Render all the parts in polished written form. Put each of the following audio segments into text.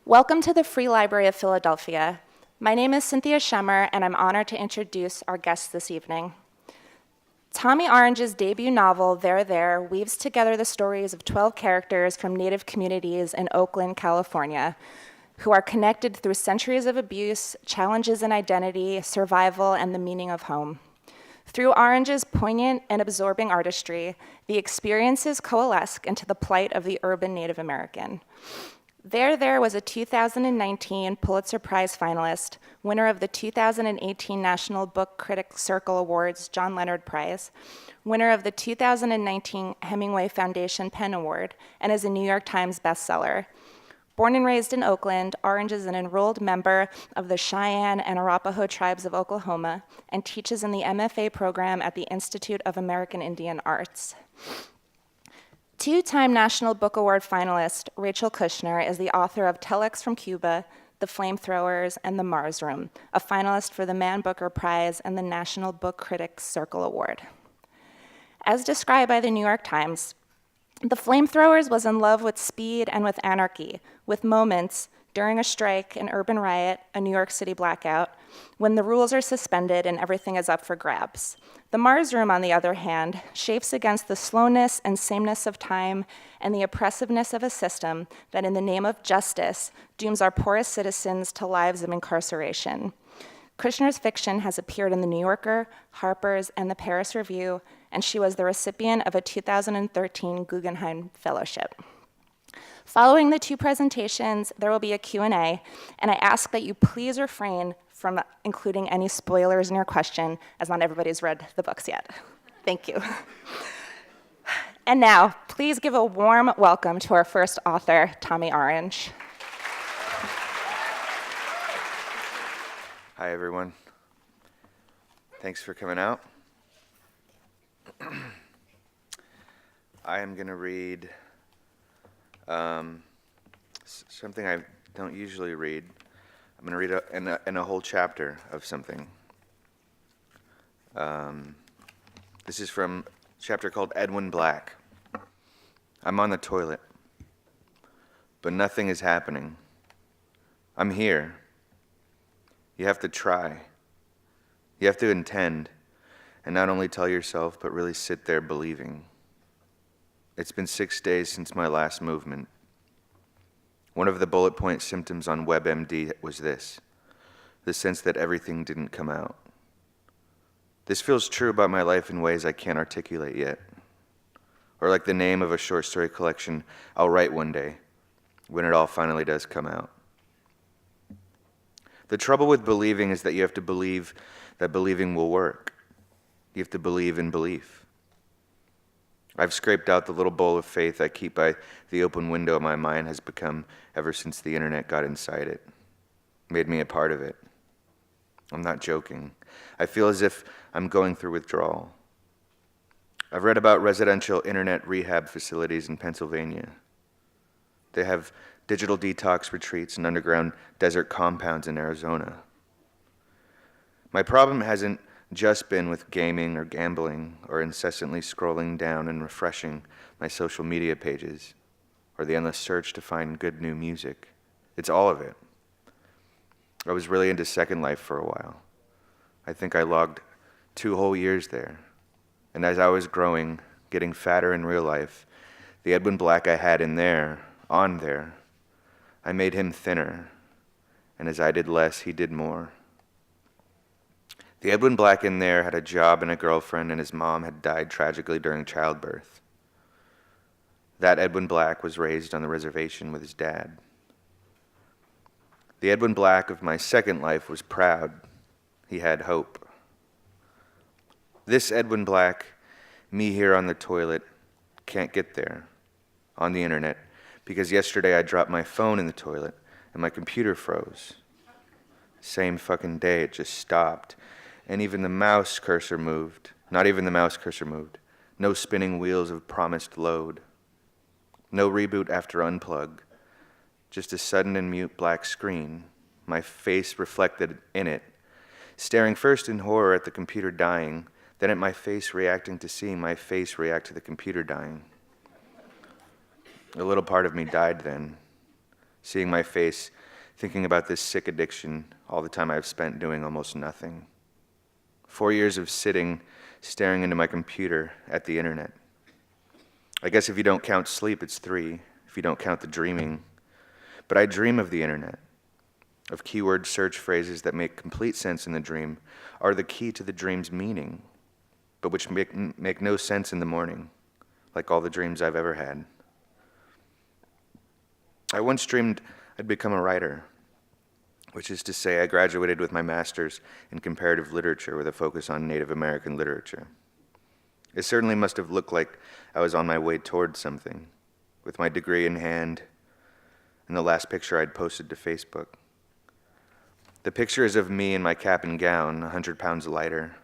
Welcome to the Free Library of Philadelphia. My name is Cynthia Schemmer, and I'm honored to introduce our guests this evening. Tommy Orange's debut novel, There, weaves together the stories of 12 characters from Native communities in Oakland, California, who are connected through centuries of abuse, challenges in identity, survival, and the meaning of home. Through Orange's poignant and absorbing artistry, the experiences coalesce into the plight of the urban Native American. There was a 2019 Pulitzer Prize finalist, winner of the 2018 National Book Critics Circle Awards John Leonard Prize, winner of the 2019 Hemingway Foundation Pen Award, and is a New York Times bestseller. Born and raised in Oakland, Orange is an enrolled member of the Cheyenne and Arapaho tribes of Oklahoma and teaches in the MFA program at the Institute of American Indian Arts. Two-time National Book Award finalist Rachel Kushner is the author of Telex from Cuba, The Flamethrowers, and The Mars Room, a finalist for the Man Booker Prize and the National Book Critics Circle Award. As described by the New York Times, The Flamethrowers was in love with speed and with anarchy, with moments during a strike, an urban riot, a New York City blackout, when the rules are suspended and everything is up for grabs. The Mars Room, on the other hand, chafes against the slowness and sameness of time and the oppressiveness of a system that, in the name of justice, dooms our poorest citizens to lives of incarceration. Kushner's fiction has appeared in The New Yorker, Harper's, and the Paris Review, and she was the recipient of a 2013 Guggenheim Fellowship. Following the two presentations, there will be a Q&A, and I ask that you please refrain from including any spoilers in your question, as not everybody's read the books yet. Thank you. And now, please give a warm welcome to our first author, Tommy Orange. Hi, everyone. Thanks for coming out. I am going to read something I don't usually read. I'm going to read in a whole chapter of something. This is from a chapter called Edwin Black. I'm on the toilet, but nothing is happening. I'm here. You have to try. You have to intend, and not only tell yourself, but really sit there believing. It's been 6 days since my last movement. One of the bullet point symptoms on WebMD was this, the sense that everything didn't come out. This feels true about my life in ways I can't articulate yet. Or like the name of a short story collection I'll write one day, when it all finally does come out. The trouble with believing is that you have to believe that believing will work. You have to believe in belief. I've scraped out the little bowl of faith I keep by the open window my mind has become ever since the internet got inside it, made me a part of it. I'm not joking. I feel as if I'm going through withdrawal. I've read about residential internet rehab facilities in Pennsylvania. They have digital detox retreats and underground desert compounds in Arizona. My problem hasn't just been with gaming or gambling or incessantly scrolling down and refreshing my social media pages or the endless search to find good new music. It's all of it. I was really into Second Life for a while. I think I logged 2 whole years there. And as I was growing, getting fatter in real life, the Edwin Black I had in there, on there, I made him thinner. And as I did less, he did more. The Edwin Black in there had a job and a girlfriend, and his mom had died tragically during childbirth. That Edwin Black was raised on the reservation with his dad. The Edwin Black of my second life was proud. He had hope. This Edwin Black, me here on the toilet, can't get there on the internet because yesterday I dropped my phone in the toilet and my computer froze. Same fucking day, it just stopped. And even the mouse cursor moved. Not even the mouse cursor moved. No spinning wheels of promised load. No reboot after unplug. Just a sudden and mute black screen, my face reflected in it, staring first in horror at the computer dying, then at my face reacting to seeing my face react to the computer dying. A little part of me died then. seeing my face, thinking about this sick addiction, all the time I've spent doing almost nothing. 4 years of sitting, staring into my computer at the internet. I guess if you don't count sleep, it's 3, if you don't count the dreaming. But I dream of the internet, of keyword search phrases that make complete sense in the dream, are the key to the dream's meaning, but which make no sense in the morning, like all the dreams I've ever had. I once dreamed I'd become a writer, which is to say I graduated with my master's in comparative literature with a focus on Native American literature. It certainly must have looked like I was on my way towards something, with my degree in hand and the last picture I'd posted to Facebook. The picture is of me in my cap and gown, 100 pounds lighter,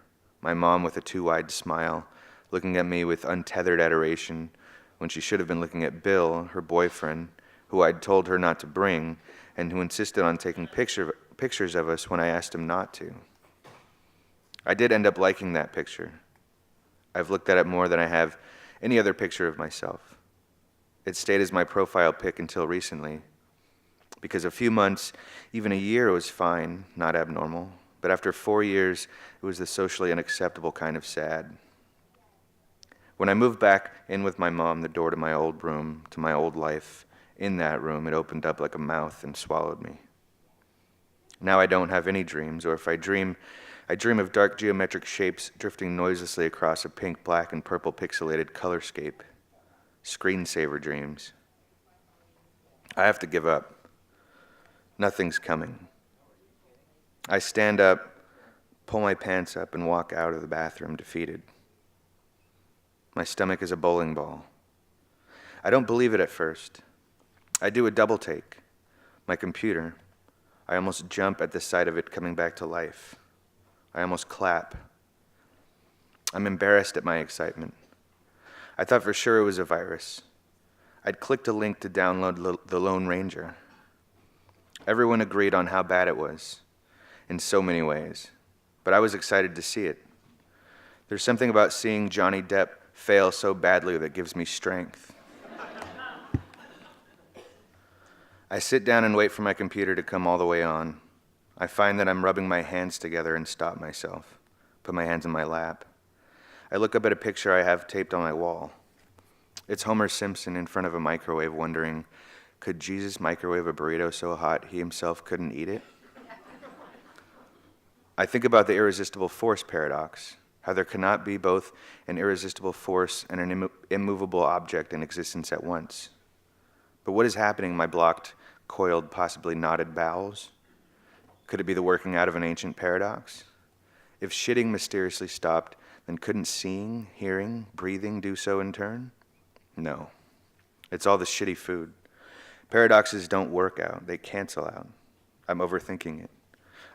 my mom with a too-wide smile, looking at me with untethered adoration when she should have been looking at Bill, her boyfriend, who I'd told her not to bring, and who insisted on taking pictures of us when I asked him not to. I did end up liking that picture. I've looked at it more than I have any other picture of myself. It stayed as my profile pic until recently, because a few months, even a year was fine, not abnormal, but after 4 years, it was the socially unacceptable kind of sad. When I moved back in with my mom, the door to my old room, to my old life, in that room, it opened up like a mouth and swallowed me. Now I don't have any dreams, or if I dream of dark geometric shapes drifting noiselessly across a pink, black, and purple pixelated colorscape. Screensaver dreams. I have to give up. Nothing's coming. I stand up, pull my pants up, and walk out of the bathroom defeated. My stomach is a bowling ball. I don't believe it at first. I do a double take. My computer. I almost jump at the sight of it coming back to life. I almost clap. I'm embarrassed at my excitement. I thought for sure it was a virus. I'd clicked a link to download The Lone Ranger. Everyone agreed on how bad it was, in so many ways, but I was excited to see it. There's something about seeing Johnny Depp fail so badly that gives me strength. I sit down and wait for my computer to come all the way on. I find that I'm rubbing my hands together and stop myself, put my hands in my lap. I look up at a picture I have taped on my wall. It's Homer Simpson in front of a microwave wondering, could Jesus microwave a burrito so hot he himself couldn't eat it? I think about the irresistible force paradox, how there cannot be both an irresistible force and an immovable object in existence at once. But what is happening in my blocked, coiled, possibly knotted bowels? Could it be the working out of an ancient paradox? If shitting mysteriously stopped, then couldn't seeing, hearing, breathing do so in turn? No. It's all the shitty food. Paradoxes don't work out. They cancel out. I'm overthinking it.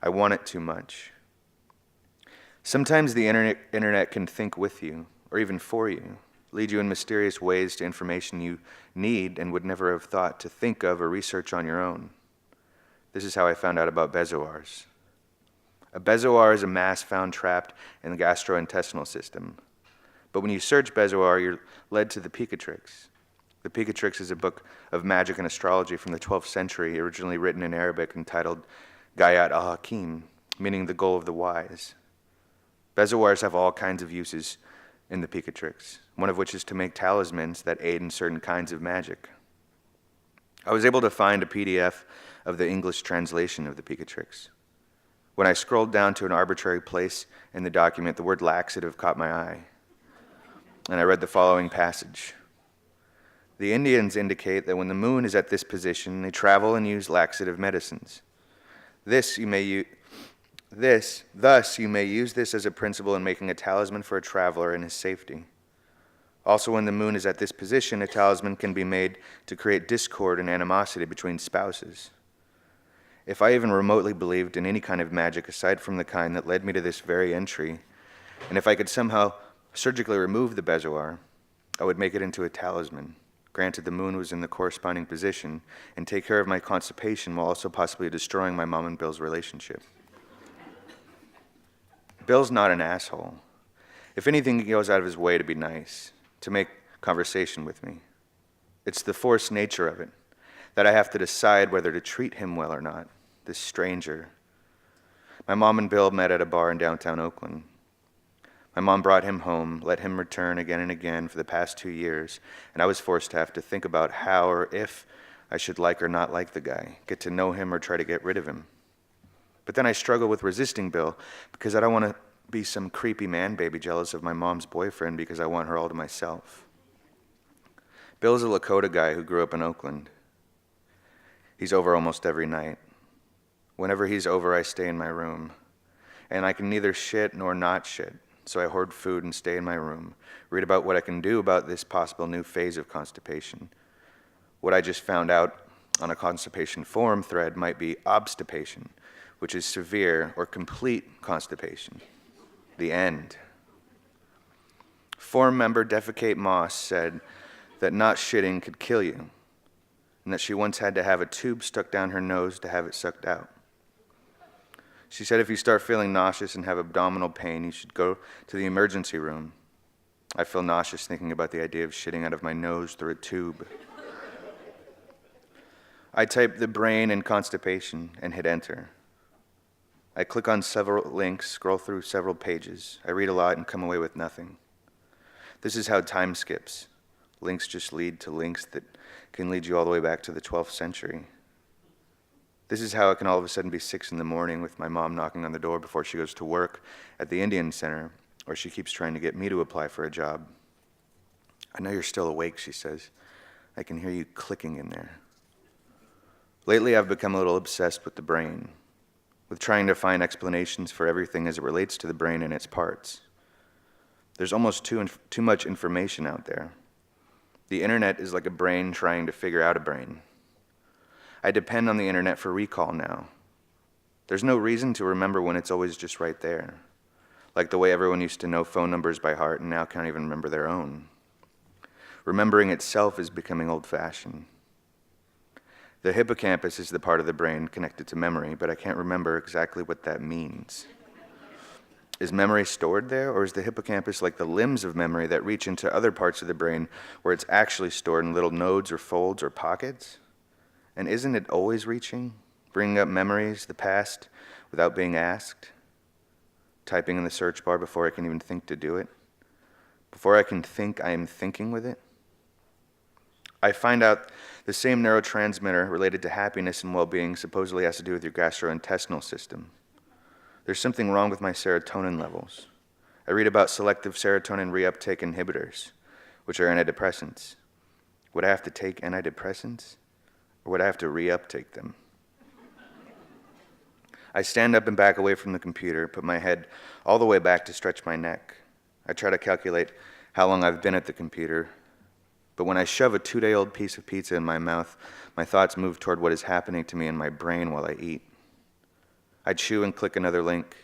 I want it too much. Sometimes the internet can think with you, or even for you, lead you in mysterious ways to information you need and would never have thought to think of or research on your own. This is how I found out about bezoars. A bezoar is a mass found trapped in the gastrointestinal system. But when you search bezoar, you're led to the Picatrix. The Picatrix is a book of magic and astrology from the 12th century, originally written in Arabic entitled Gayat al-Hakim, meaning the goal of the wise. Bezoars have all kinds of uses in the Picatrix, one of which is to make talismans that aid in certain kinds of magic. I was able to find a PDF of the English translation of the Picatrix. When I scrolled down to an arbitrary place in the document, the word laxative caught my eye, and I read the following passage. The Indians indicate that when the moon is at this position, they travel and use laxative medicines. Thus, you may use this as a principle in making a talisman for a traveler in his safety. Also, when the moon is at this position, a talisman can be made to create discord and animosity between spouses. If I even remotely believed in any kind of magic aside from the kind that led me to this very entry, and if I could somehow surgically remove the bezoar, I would make it into a talisman, granted the moon was in the corresponding position, and take care of my constipation while also possibly destroying my mom and Bill's relationship. Bill's not an asshole. If anything, he goes out of his way to be nice, to make conversation with me. It's the forced nature of it, that I have to decide whether to treat him well or not, this stranger. My mom and Bill met at a bar in downtown Oakland. My mom brought him home, let him return again and again for the past 2 years, and I was forced to have to think about how or if I should like or not like the guy, get to know him or try to get rid of him. But then I struggle with resisting Bill because I don't want to be some creepy man baby jealous of my mom's boyfriend because I want her all to myself. Bill's a Lakota guy who grew up in Oakland. He's over almost every night. Whenever he's over, I stay in my room. And I can neither shit nor not shit, so I hoard food and stay in my room, read about what I can do about this possible new phase of constipation. What I just found out on a constipation forum thread might be obstipation, which is severe or complete constipation. The end. Forum member Defecate Moss said that not shitting could kill you, and that she once had to have a tube stuck down her nose to have it sucked out. She said if you start feeling nauseous and have abdominal pain, you should go to the emergency room. I feel nauseous thinking about the idea of shitting out of my nose through a tube. I type the brain and constipation and hit enter. I click on several links, scroll through several pages. I read a lot and come away with nothing. This is how time skips. Links just lead to links that can lead you all the way back to the 12th century. This is how it can all of a sudden be 6 a.m. with my mom knocking on the door before she goes to work at the Indian Center, or she keeps trying to get me to apply for a job. I know you're still awake, she says. I can hear you clicking in there. Lately, I've become a little obsessed with the brain, with trying to find explanations for everything as it relates to the brain and its parts. There's almost too much information out there. The internet is like a brain trying to figure out a brain. I depend on the internet for recall now. There's no reason to remember when it's always just right there, like the way everyone used to know phone numbers by heart and now can't even remember their own. Remembering itself is becoming old-fashioned. The hippocampus is the part of the brain connected to memory, but I can't remember exactly what that means. Is memory stored there, or is the hippocampus like the limbs of memory that reach into other parts of the brain where it's actually stored in little nodes or folds or pockets? And isn't it always reaching, bringing up memories, the past, without being asked? Typing in the search bar before I can even think to do it? Before I can think, I am thinking with it? I find out the same neurotransmitter related to happiness and well-being supposedly has to do with your gastrointestinal system. There's something wrong with my serotonin levels. I read about selective serotonin reuptake inhibitors, which are antidepressants. Would I have to take antidepressants, or would I have to reuptake them? I stand up and back away from the computer, put my head all the way back to stretch my neck. I try to calculate how long I've been at the computer, but when I shove a 2-day-old piece of pizza in my mouth, my thoughts move toward what is happening to me in my brain while I eat. I chew and click another link.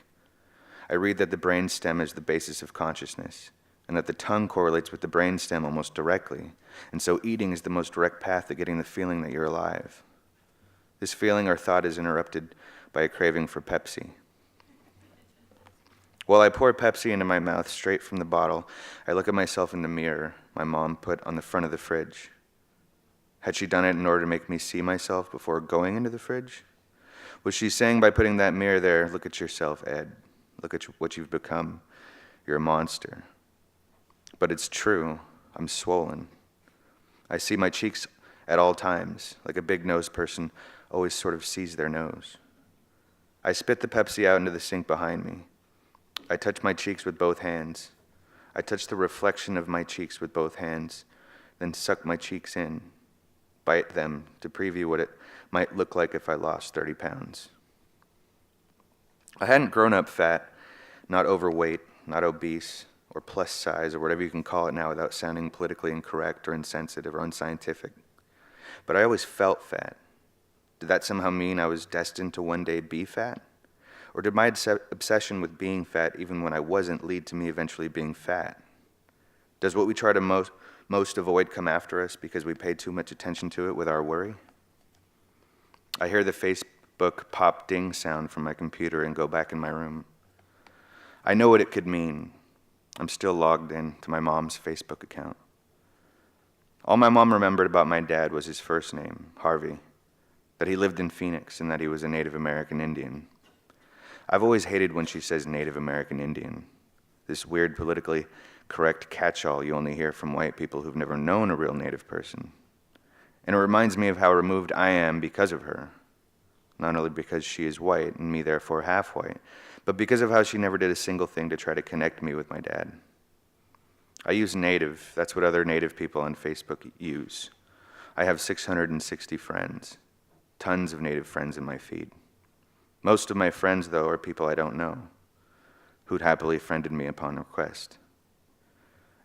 I read that the brain stem is the basis of consciousness, and that the tongue correlates with the brain stem almost directly, and so eating is the most direct path to getting the feeling that you're alive. This feeling or thought is interrupted by a craving for Pepsi. While I pour Pepsi into my mouth straight from the bottle, I look at myself in the mirror my mom put on the front of the fridge. Had she done it in order to make me see myself before going into the fridge? Was she saying by putting that mirror there, look at yourself, Ed. Look at what you've become. You're a monster. But it's true. I'm swollen. I see my cheeks at all times, like a big-nosed person always sort of sees their nose. I spit the Pepsi out into the sink behind me. I touch my cheeks with both hands. I touch the reflection of my cheeks with both hands, then suck my cheeks in, bite them to preview what it might look like if I lost 30 pounds. I hadn't grown up fat, not overweight, not obese, or plus size, or whatever you can call it now without sounding politically incorrect or insensitive or unscientific. But I always felt fat. Did that somehow mean I was destined to one day be fat? Or did my obsession with being fat, even when I wasn't, lead to me eventually being fat? Does what we try to most avoid come after us because we pay too much attention to it with our worry? I hear the Facebook pop ding sound from my computer and go back in my room. I know what it could mean. I'm still logged in to my mom's Facebook account. All my mom remembered about my dad was his first name, Harvey, that he lived in Phoenix, and that he was a Native American Indian. I've always hated when she says Native American Indian, this weird politically correct catch-all you only hear from white people who've never known a real Native person. And it reminds me of how removed I am because of her, not only because she is white and me therefore half white, but because of how she never did a single thing to try to connect me with my dad. I use Native. That's what other Native people on Facebook use. I have 660 friends, tons of Native friends in my feed. Most of my friends, though, are people I don't know, who'd happily friended me upon request.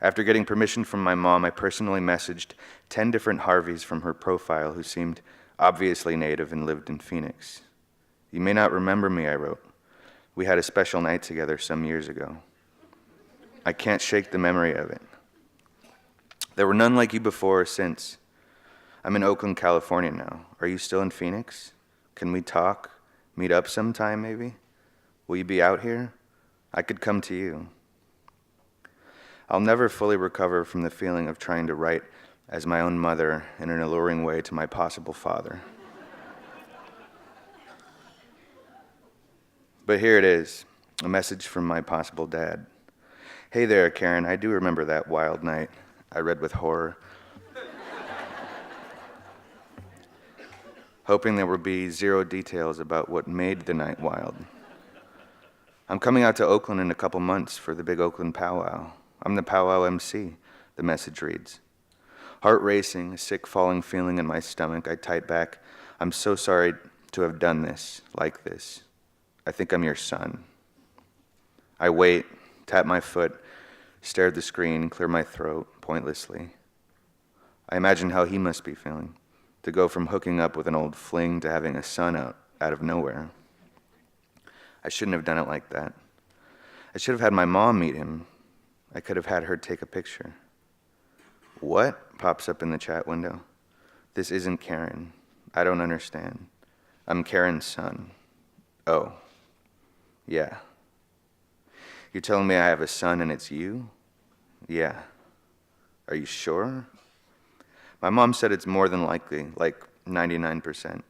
After getting permission from my mom, I personally messaged 10 different Harveys from her profile who seemed obviously Native and lived in Phoenix. You may not remember me, I wrote. We had a special night together some years ago. I can't shake the memory of it. There were none like you before or since. I'm in Oakland, California now. Are you still in Phoenix? Can we talk? Meet up sometime, maybe? Will you be out here? I could come to you. I'll never fully recover from the feeling of trying to write as my own mother in an alluring way to my possible father. But here it is, a message from my possible dad. Hey there, Karen, I do remember that wild night. I read with horror, hoping there would be zero details about what made the night wild. I'm coming out to Oakland in a couple months for the big Oakland powwow. I'm the powwow MC, the message reads. Heart racing, a sick falling feeling in my stomach, I type back, I'm so sorry to have done this, like this. I think I'm your son. I wait, tap my foot, stare at the screen, clear my throat pointlessly. I imagine how he must be feeling, to go from hooking up with an old fling to having a son out of nowhere. I shouldn't have done it like that. I should have had my mom meet him. I could have had her take a picture. What? Pops up in the chat window. This isn't Karen. I don't understand. I'm Karen's son. Oh. Yeah. You're telling me I have a son and it's you? Yeah. Are you sure? My mom said it's more than likely, like 99%.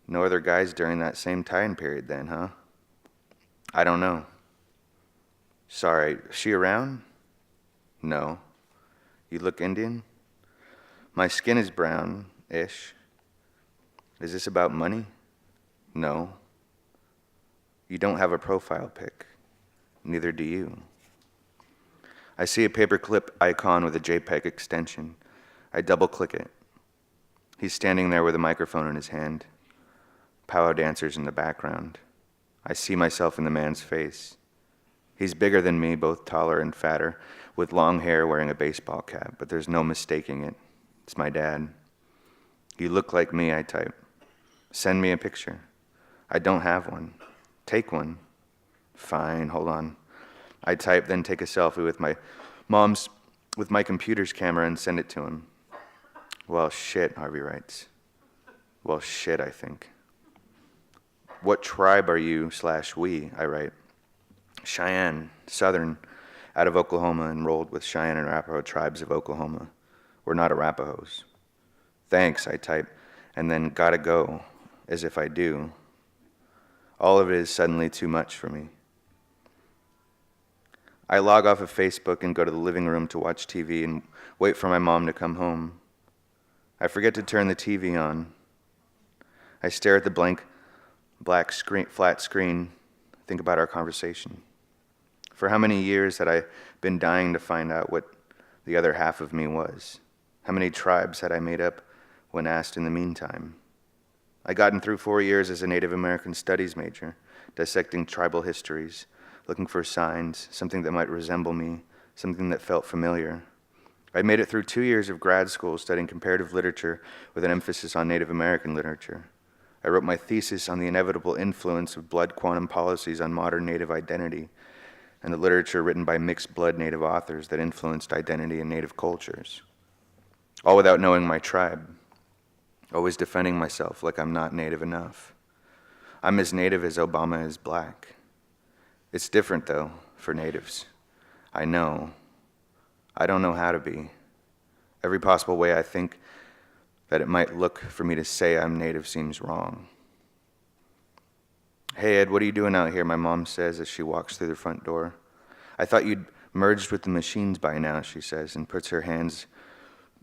No other guys during that same time period then, huh? I don't know. Sorry, is she around? No. You look Indian? My skin is brown-ish. Is this about money? No. You don't have a profile pic. Neither do you. I see a paperclip icon with a JPEG extension. I double-click it. He's standing there with a microphone in his hand. Powwow dancers in the background. I see myself in the man's face. He's bigger than me, both taller and fatter, with long hair wearing a baseball cap, but there's no mistaking it. It's my dad. You look like me, I type. Send me a picture. I don't have one. Take one. Fine, hold on. I type, then take a selfie with my computer's camera and send it to him. Well, shit, Harvey writes. Well, shit, I think. What tribe are you /we, I write. Cheyenne, Southern, out of Oklahoma, enrolled with Cheyenne and Arapaho tribes of Oklahoma. We're not Arapahos. Thanks, I type, and then gotta go, as if I do. All of it is suddenly too much for me. I log off of Facebook and go to the living room to watch TV and wait for my mom to come home. I forget to turn the TV on. I stare at the blank, flat screen, think about our conversation. For how many years had I been dying to find out what the other half of me was? How many tribes had I made up when asked in the meantime? I'd gotten through 4 years as a Native American Studies major, dissecting tribal histories, looking for signs, something that might resemble me, something that felt familiar. I made it through 2 years of grad school studying comparative literature with an emphasis on Native American literature. I wrote my thesis on the inevitable influence of blood quantum policies on modern Native identity and the literature written by mixed-blood Native authors that influenced identity in Native cultures. All without knowing my tribe, always defending myself like I'm not Native enough. I'm as Native as Obama is black. It's different, though, for Natives. I know. I don't know how to be. Every possible way I think that it might look for me to say I'm native seems wrong. "Hey, Ed, what are you doing out here?" my mom says as she walks through the front door. "I thought you'd merged with the machines by now," she says, and puts her hands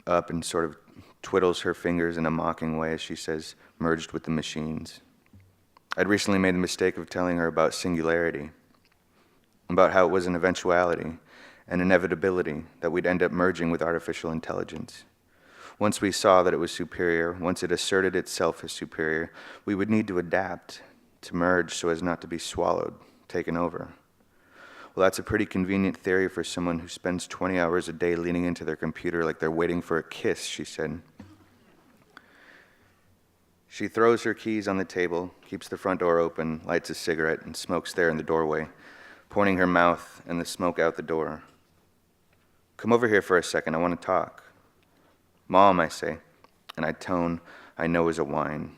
up and sort of twiddles her fingers in a mocking way as she says, "merged with the machines." I'd recently made the mistake of telling her about singularity, about how it was an eventuality, an inevitability, that we'd end up merging with artificial intelligence. Once we saw that it was superior, once it asserted itself as superior, we would need to adapt, to merge so as not to be swallowed, taken over. Well, that's a pretty convenient theory for someone who spends 20 hours a day leaning into their computer like they're waiting for a kiss, she said. She throws her keys on the table, keeps the front door open, lights a cigarette, and smokes there in the doorway, pointing her mouth and the smoke out the door. "Come over here for a second, I want to talk." "Mom," I say, and I tone I know is a whine.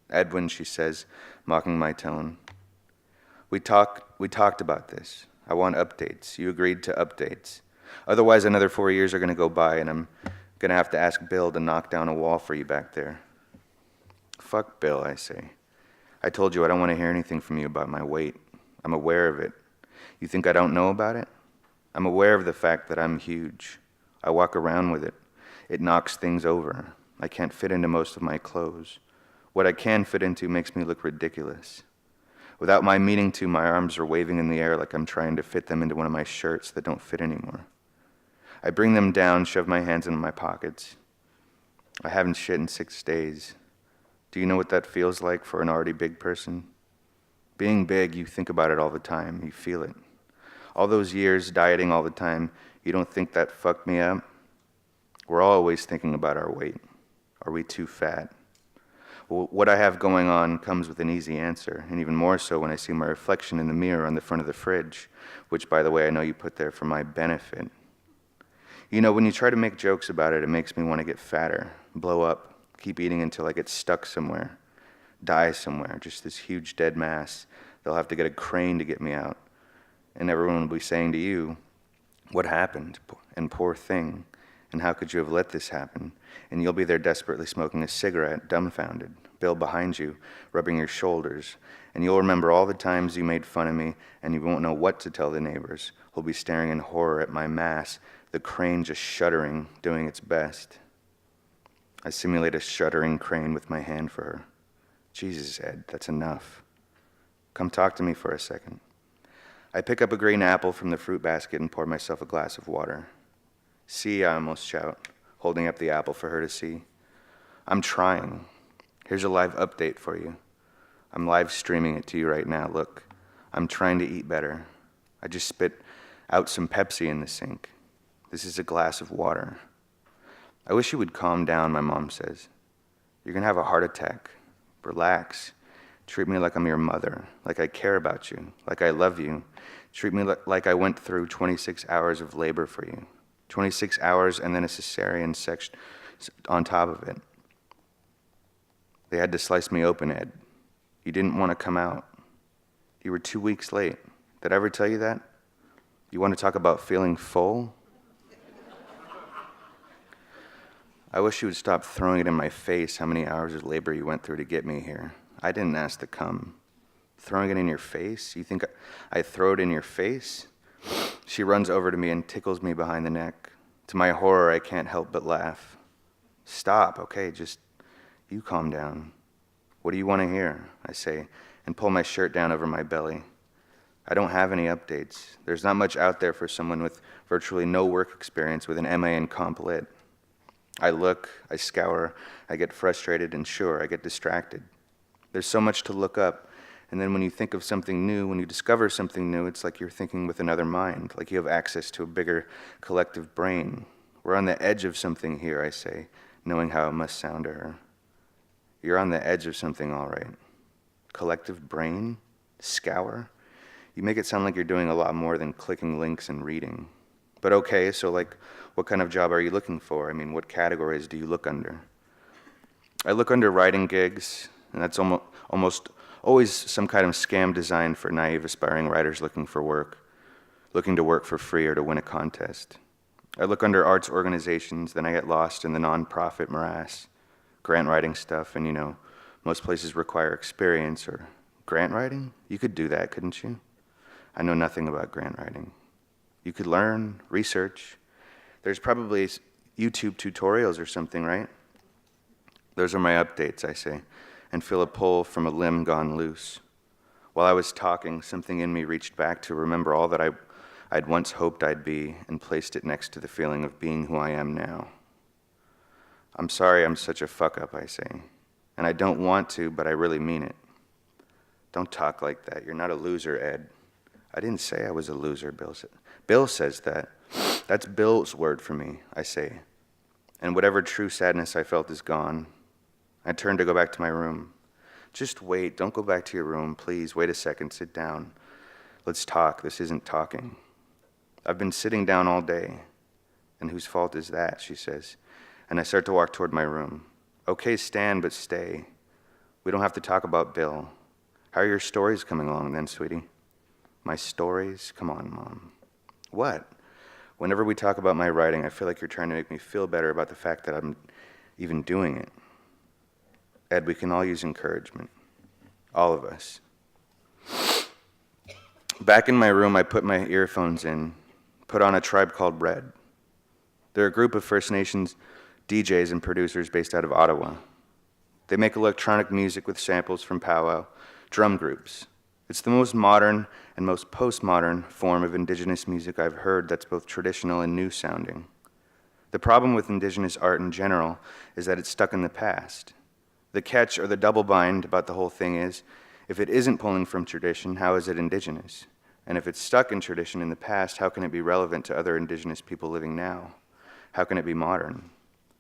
"Edwin," she says, mocking my tone. We talked about this. I want updates. You agreed to updates. Otherwise, another 4 years are going to go by, and I'm going to have to ask Bill to knock down a wall for you back there." "Fuck Bill," I say. "I told you I don't want to hear anything from you about my weight. I'm aware of it. You think I don't know about it? I'm aware of the fact that I'm huge. I walk around with it. It knocks things over. I can't fit into most of my clothes. What I can fit into makes me look ridiculous. Without my meaning to, my arms are waving in the air like I'm trying to fit them into one of my shirts that don't fit anymore. I bring them down, shove my hands into my pockets. I haven't shit in 6 days. Do you know what that feels like for an already big person? Being big, you think about it all the time. You feel it. All those years dieting all the time, you don't think that fucked me up? We're always thinking about our weight. Are we too fat? Well, what I have going on comes with an easy answer, and even more so when I see my reflection in the mirror on the front of the fridge, which, by the way, I know you put there for my benefit. You know, when you try to make jokes about it, it makes me want to get fatter, blow up, keep eating until I get stuck somewhere, die somewhere, just this huge dead mass. They'll have to get a crane to get me out. And everyone will be saying to you, "What happened? And poor thing. And how could you have let this happen?" And you'll be there desperately smoking a cigarette, dumbfounded, Bill behind you, rubbing your shoulders. And you'll remember all the times you made fun of me, and you won't know what to tell the neighbors, who'll be staring in horror at my mass, the crane just shuddering, doing its best. I simulate a shuddering crane with my hand for her. "Jesus, Ed, that's enough. Come talk to me for a second." I pick up a green apple from the fruit basket and pour myself a glass of water. "See," I almost shout, holding up the apple for her to see. "I'm trying. Here's a live update for you. I'm live streaming it to you right now. Look, I'm trying to eat better. I just spit out some Pepsi in the sink. This is a glass of water." "I wish you would calm down," my mom says. "You're going to have a heart attack. Relax. Treat me like I'm your mother, like I care about you, like I love you. Treat me like I went through 26 hours of labor for you. 26 hours and then a cesarean section on top of it. They had to slice me open, Ed. You didn't want to come out. You were 2 weeks late. Did I ever tell you that? You want to talk about feeling full? I wish you would stop throwing it in my face how many hours of labor you went through to get me here. I didn't ask to come. Throwing it in your face? You think I throw it in your face?" She runs over to me and tickles me behind the neck. To my horror, I can't help but laugh. "Stop, okay, just you calm down. What do you want to hear?" I say, and pull my shirt down over my belly. I don't have any updates. There's not much out there for someone with virtually no work experience with an MA in Comp Lit. I look, I scour, I get frustrated, and sure, I get distracted. There's so much to look up, and then when you think of something new, when you discover something new, it's like you're thinking with another mind, like you have access to a bigger collective brain. We're on the edge of something here, I say, knowing how it must sound to her. You're on the edge of something, all right. Collective brain? Scour? You make it sound like you're doing a lot more than clicking links and reading. But okay, so like, what kind of job are you looking for? I mean, what categories do you look under? I look under writing gigs, and that's almost always some kind of scam designed for naive aspiring writers looking to work for free or to win a contest. I look under arts organizations, then I get lost in the nonprofit morass, grant writing stuff, and most places require experience or grant writing? You could do that, couldn't you? I know nothing about grant writing. You could learn, research. There's probably YouTube tutorials or something, right? Those are my updates, I say, and feel a pull from a limb gone loose. While I was talking, something in me reached back to remember all that I'd once hoped I'd be and placed it next to the feeling of being who I am now. I'm sorry I'm such a fuck-up, I say. And I don't want to, but I really mean it. Don't talk like that. You're not a loser, Ed. I didn't say I was a loser, Bill said. Bill says that. That's Bill's word for me, I say. And whatever true sadness I felt is gone. I turn to go back to my room. Just wait. Don't go back to your room. Please, wait a second. Sit down. Let's talk. This isn't talking. I've been sitting down all day. And whose fault is that, she says. And I start to walk toward my room. Okay, stand, but stay. We don't have to talk about Bill. How are your stories coming along then, sweetie? My stories? Come on, Mom. What? Whenever we talk about my writing, I feel like you're trying to make me feel better about the fact that I'm even doing it. Ed, we can all use encouragement. All of us. Back in my room, I put my earphones in, put on A Tribe Called Red. They're a group of First Nations DJs and producers based out of Ottawa. They make electronic music with samples from powwow drum groups. It's the most modern and most postmodern form of indigenous music I've heard that's both traditional and new sounding. The problem with indigenous art in general is that it's stuck in the past. The catch or the double bind about the whole thing is, if it isn't pulling from tradition, how is it indigenous? And if it's stuck in tradition in the past, how can it be relevant to other indigenous people living now? How can it be modern?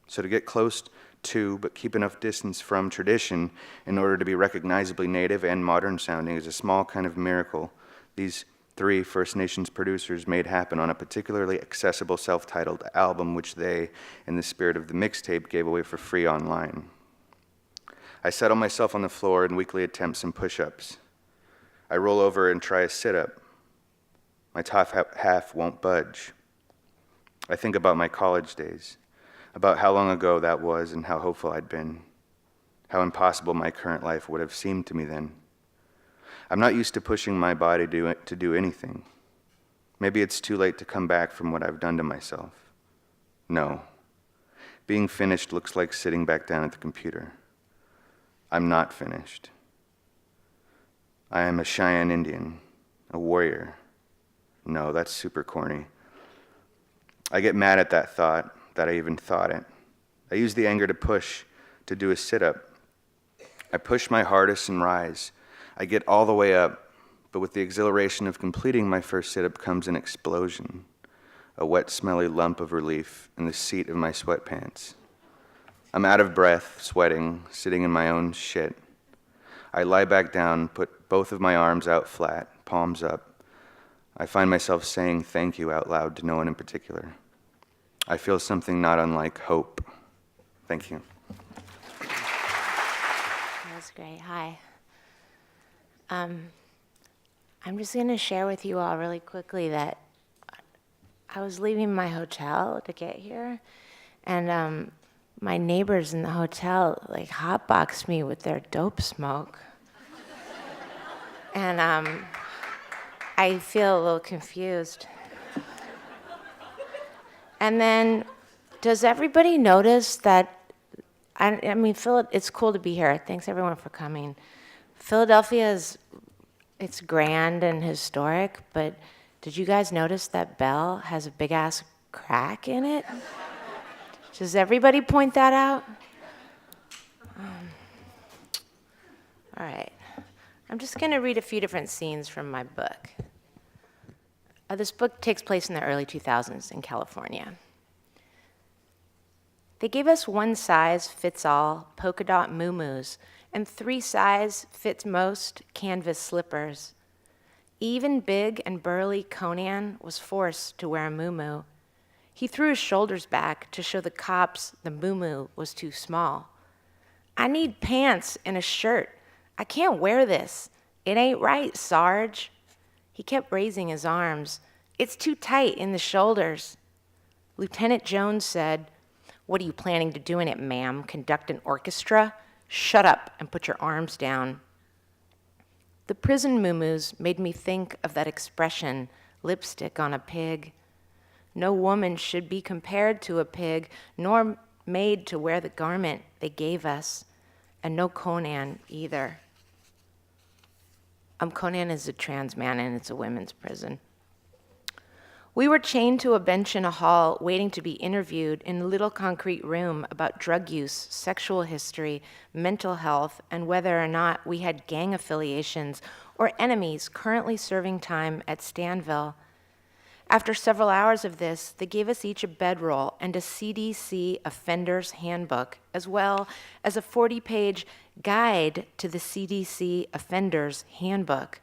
So to get close to, but keep enough distance from tradition in order to be recognizably native and modern sounding is a small kind of miracle these 3 First Nations producers made happen on a particularly accessible self-titled album, which they, in the spirit of the mixtape, gave away for free online. I settle myself on the floor and weakly attempt some push-ups. I roll over and try a sit-up. My top half won't budge. I think about my college days, about how long ago that was and how hopeful I'd been, how impossible my current life would have seemed to me then. I'm not used to pushing my body to do anything. Maybe it's too late to come back from what I've done to myself. No. Being finished looks like sitting back down at the computer. I'm not finished. I am a Cheyenne Indian, a warrior. No, that's super corny. I get mad at that thought, that I even thought it. I use the anger to push, to do a sit-up. I push my hardest and rise. I get all the way up, but with the exhilaration of completing my first sit-up comes an explosion, a wet, smelly lump of relief in the seat of my sweatpants. I'm out of breath, sweating, sitting in my own shit. I lie back down, put both of my arms out flat, palms up. I find myself saying thank you out loud to no one in particular. I feel something not unlike hope. Thank you. That was great. Hi. I'm just going to share with you all really quickly that I was leaving my hotel to get here, and my neighbors in the hotel hotboxed me with their dope smoke. And I feel a little confused. And then, does everybody notice that, it's cool to be here. Thanks everyone for coming. Philadelphia it's grand and historic, but did you guys notice that bell has a big ass crack in it? Does everybody point that out? All right. I'm just going to read a few different scenes from my book. This book takes place in the early 2000s in California. They gave us one-size-fits-all polka dot muumuus and 3-size-fits-most canvas slippers. Even big and burly Conan was forced to wear a muumuu. He threw his shoulders back to show the cops the muumuu was too small. I need pants and a shirt. I can't wear this. It ain't right, Sarge. He kept raising his arms. It's too tight in the shoulders. Lieutenant Jones said, "What are you planning to do in it, ma'am? Conduct an orchestra? Shut up and put your arms down." The prison muumuus made me think of that expression, lipstick on a pig. No woman should be compared to a pig, nor made to wear the garment they gave us, and no Conan either. Conan is a trans man, and it's a women's prison. We were chained to a bench in a hall, waiting to be interviewed in a little concrete room about drug use, sexual history, mental health, and whether or not we had gang affiliations or enemies currently serving time at Stanville. After several hours of this, they gave us each a bedroll and a CDC offender's handbook, as well as a 40-page guide to the CDC offender's handbook.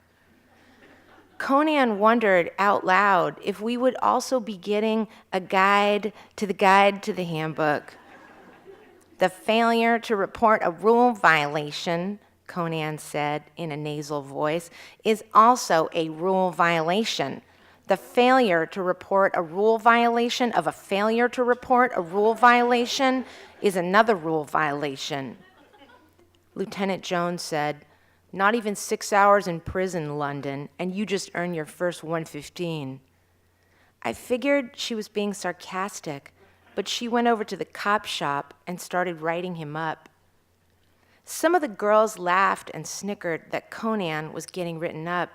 Conan wondered out loud if we would also be getting a guide to the handbook. "The failure to report a rule violation," Conan said in a nasal voice, "is also a rule violation. The failure to report a rule violation of a failure to report a rule violation is another rule violation." Lieutenant Jones said, "Not even 6 hours in prison, London, and you just earned your first 115. I figured she was being sarcastic, but she went over to the cop shop and started writing him up. Some of the girls laughed and snickered that Conan was getting written up.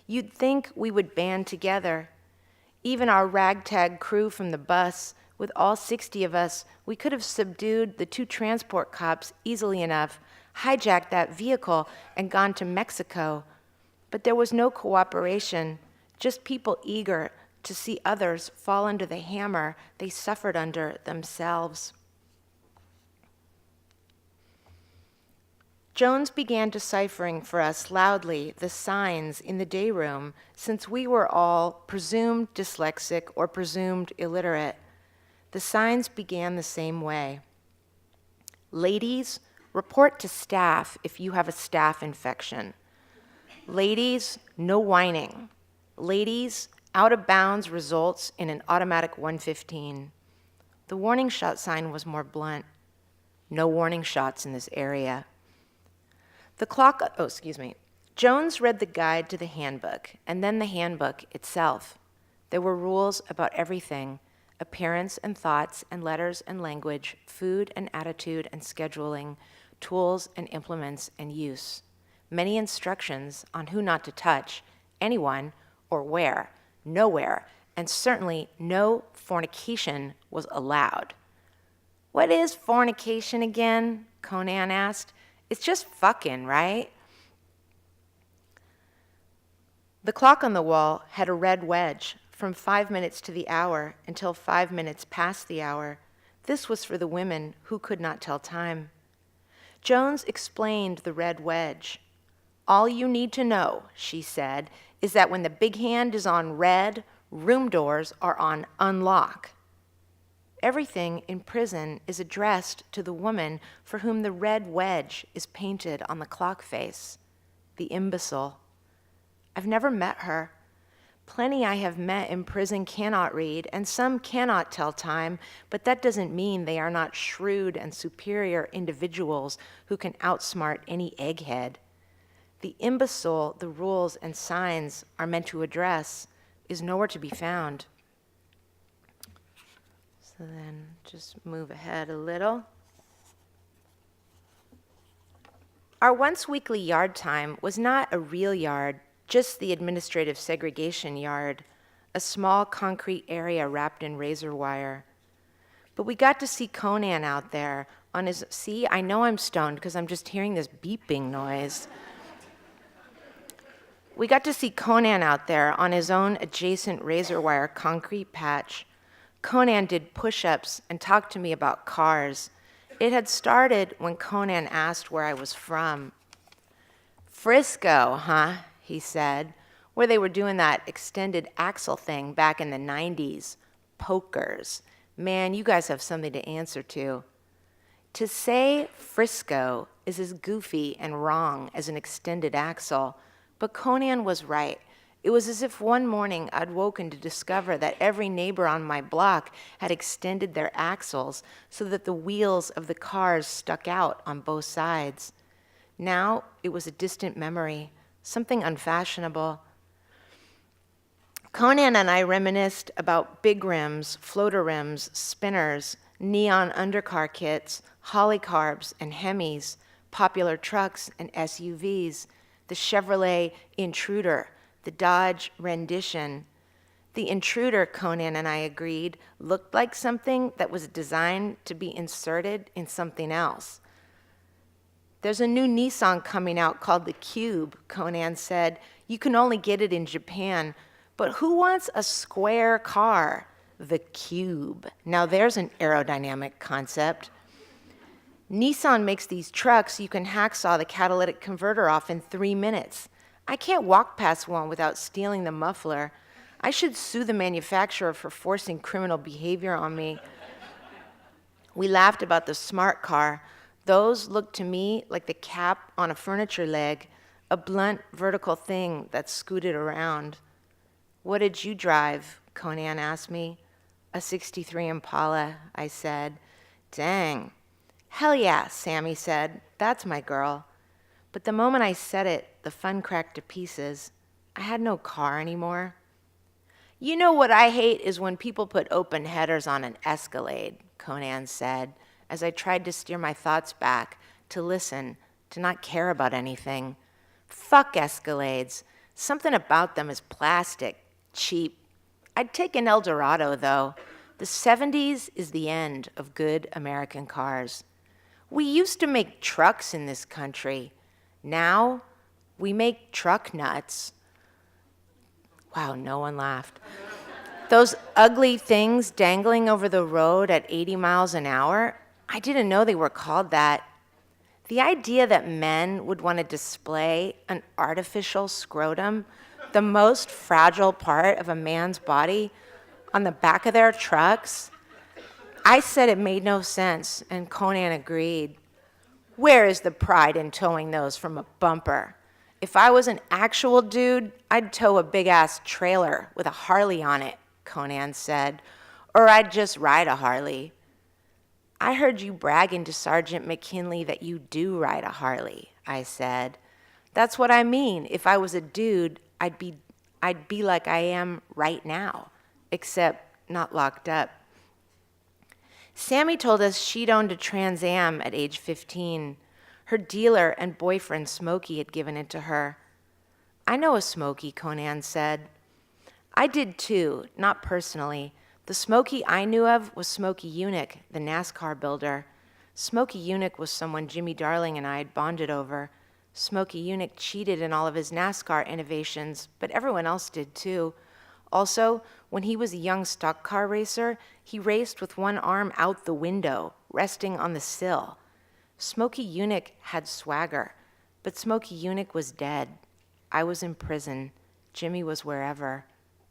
You'd think we would band together. Even our ragtag crew from the bus, with all 60 of us, we could have subdued the 2 transport cops easily enough, hijacked that vehicle, and gone to Mexico. But there was no cooperation, just people eager to see others fall under the hammer they suffered under themselves. Jones began deciphering for us loudly the signs in the day room, since we were all presumed dyslexic or presumed illiterate. The signs began the same way. "Ladies, report to staff if you have a staph infection. Ladies, no whining. Ladies, out of bounds results in an automatic 115. The warning shot sign was more blunt. No warning shots in this area. Jones read the guide to the handbook, and then the handbook itself. There were rules about everything: appearance and thoughts and letters and language, food and attitude and scheduling, tools and implements and use. Many instructions on who not to touch, anyone, or where, nowhere, and certainly no fornication was allowed." "What is fornication again?" Conan asked. "It's just fucking, right?" The clock on the wall had a red wedge from 5 minutes to the hour until 5 minutes past the hour. This was for the women who could not tell time. Jones explained the red wedge. "All you need to know," she said, "is that when the big hand is on red, room doors are on unlock." Everything in prison is addressed to the woman for whom the red wedge is painted on the clock face, the imbecile. I've never met her. Plenty I have met in prison cannot read, and some cannot tell time, but that doesn't mean they are not shrewd and superior individuals who can outsmart any egghead. The imbecile the rules and signs are meant to address is nowhere to be found. So then just move ahead a little. Our once weekly yard time was not a real yard, just the administrative segregation yard, a small concrete area wrapped in razor wire. But we got to see Conan out there on his, see, I know I'm stoned because I'm just hearing this beeping noise. We got to see Conan out there on his own adjacent razor wire concrete patch. Conan did push-ups and talked to me about cars. It had started when Conan asked where I was from. "Frisco, huh?" he said, "where they were doing that extended axle thing back in the 90s. Pokers. Man, you guys have something to answer to." To say Frisco is as goofy and wrong as an extended axle, but Conan was right. It was as if one morning I'd woken to discover that every neighbor on my block had extended their axles so that the wheels of the cars stuck out on both sides. Now it was a distant memory, something unfashionable. Conan and I reminisced about big rims, floater rims, spinners, neon undercar kits, Hollycarbs and Hemis, popular trucks and SUVs, the Chevrolet Intruder, the Dodge Rendition. The Intruder, Conan and I agreed, looked like something that was designed to be inserted in something else. There's a new Nissan coming out called the Cube, Conan said. You can only get it in Japan. But who wants a square car? The Cube. Now there's an aerodynamic concept. Nissan makes these trucks you can hacksaw the catalytic converter off in 3 minutes. I can't walk past one without stealing the muffler. I should sue the manufacturer for forcing criminal behavior on me. We laughed about the smart car. Those looked to me like the cap on a furniture leg, a blunt vertical thing that scooted around. What did you drive? Conan asked me. A 63 Impala, I said. Dang. Hell yeah, Sammy said. That's my girl. But the moment I said it, the fun cracked to pieces. I had no car anymore. You know what I hate is when people put open headers on an Escalade, Conan said, as I tried to steer my thoughts back, to listen, to not care about anything. Fuck Escalades. Something about them is plastic, cheap. I'd take an Eldorado, though. The 70s is the end of good American cars. We used to make trucks in this country. Now, we make truck nuts. Wow, no one laughed. Those ugly things dangling over the road at 80 miles an hour, I didn't know they were called that. The idea that men would want to display an artificial scrotum, the most fragile part of a man's body, on the back of their trucks. I said it made no sense, and Conan agreed. Where is the pride in towing those from a bumper? If I was an actual dude, I'd tow a big-ass trailer with a Harley on it, Conan said, or I'd just ride a Harley. I heard you bragging to Sergeant McKinley that you do ride a Harley, I said. That's what I mean. If I was a dude, I'd be like I am right now, except not locked up. Sammy told us she'd owned a Trans Am at age 15. Her dealer and boyfriend Smokey had given it to her. I know a Smokey, Conan said. I did too, not personally. The Smokey I knew of was Smokey Unick, the NASCAR builder. Smokey Unick was someone Jimmy Darling and I had bonded over. Smokey Unick cheated in all of his NASCAR innovations, but everyone else did too. Also, when he was a young stock car racer, he raced with one arm out the window, resting on the sill. Smokey Unick had swagger, but Smokey Unick was dead. I was in prison. Jimmy was wherever.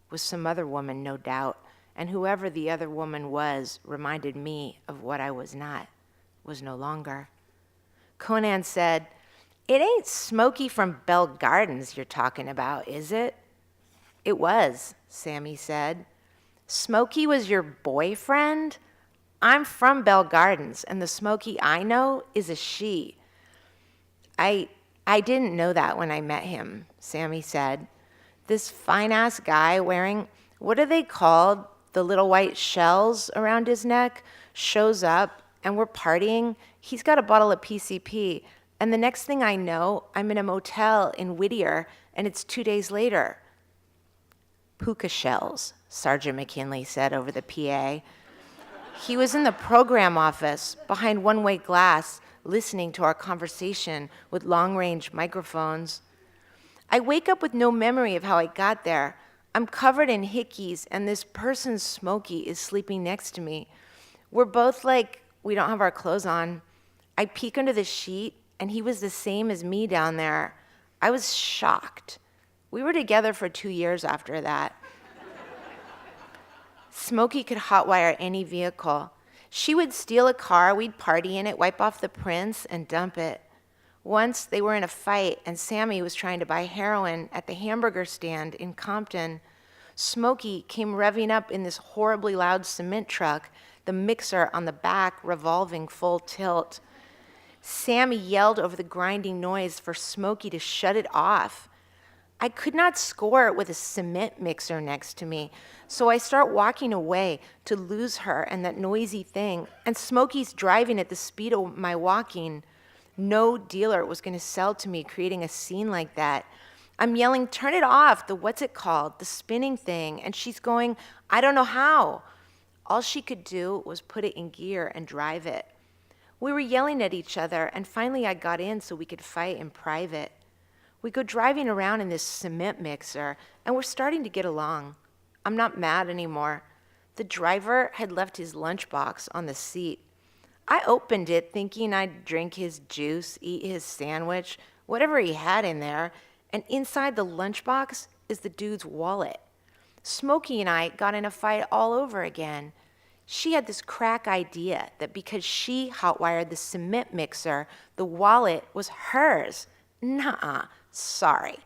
With some other woman, no doubt. And whoever the other woman was reminded me of what I was not, was no longer. Conan said, "It ain't Smokey from Bell Gardens you're talking about, is it?" It was, Sammy said. Smokey was your boyfriend? I'm from Bell Gardens, and the Smokey I know is a she. I didn't know that when I met him, Sammy said. This fine-ass guy wearing, what are they called, the little white shells around his neck, shows up, and we're partying. He's got a bottle of PCP, and the next thing I know, I'm in a motel in Whittier, and it's 2 days later. Puka shells, Sergeant McKinley said over the PA. He was in the program office, behind one-way glass, listening to our conversation with long-range microphones. I wake up with no memory of how I got there. I'm covered in hickeys, and this person, Smokey, is sleeping next to me. We're both like, we don't have our clothes on. I peek under the sheet, and he was the same as me down there. I was shocked. We were together for 2 years after that. Smokey could hotwire any vehicle. She would steal a car, we'd party in it, wipe off the prints, and dump it. Once they were in a fight and Sammy was trying to buy heroin at the hamburger stand in Compton. Smokey came revving up in this horribly loud cement truck, the mixer on the back revolving full tilt. Sammy yelled over the grinding noise for Smokey to shut it off. I could not score it with a cement mixer next to me, so I start walking away to lose her and that noisy thing, and Smokey's driving at the speed of my walking. No dealer was going to sell to me creating a scene like that. I'm yelling, turn it off, the spinning thing, and she's going, I don't know how. All she could do was put it in gear and drive it. We were yelling at each other, and finally I got in so we could fight in private. We go driving around in this cement mixer, and we're starting to get along. I'm not mad anymore. The driver had left his lunchbox on the seat. I opened it thinking I'd drink his juice, eat his sandwich, whatever he had in there, and inside the lunchbox is the dude's wallet. Smokey and I got in a fight all over again. She had this crack idea that because she hotwired the cement mixer, the wallet was hers. Nuh-uh, sorry.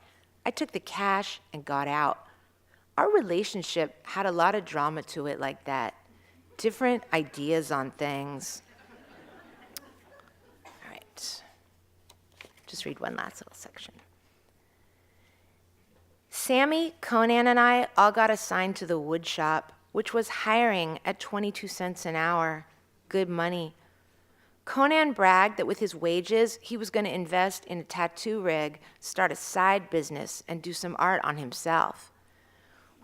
I took the cash and got out. Our relationship had a lot of drama to it like that. Different ideas on things. All right. Just read one last little section. Sammy, Conan, and I all got assigned to the wood shop, which was hiring at 22 cents an hour. Good money. Conan bragged that with his wages, he was going to invest in a tattoo rig, start a side business, and do some art on himself.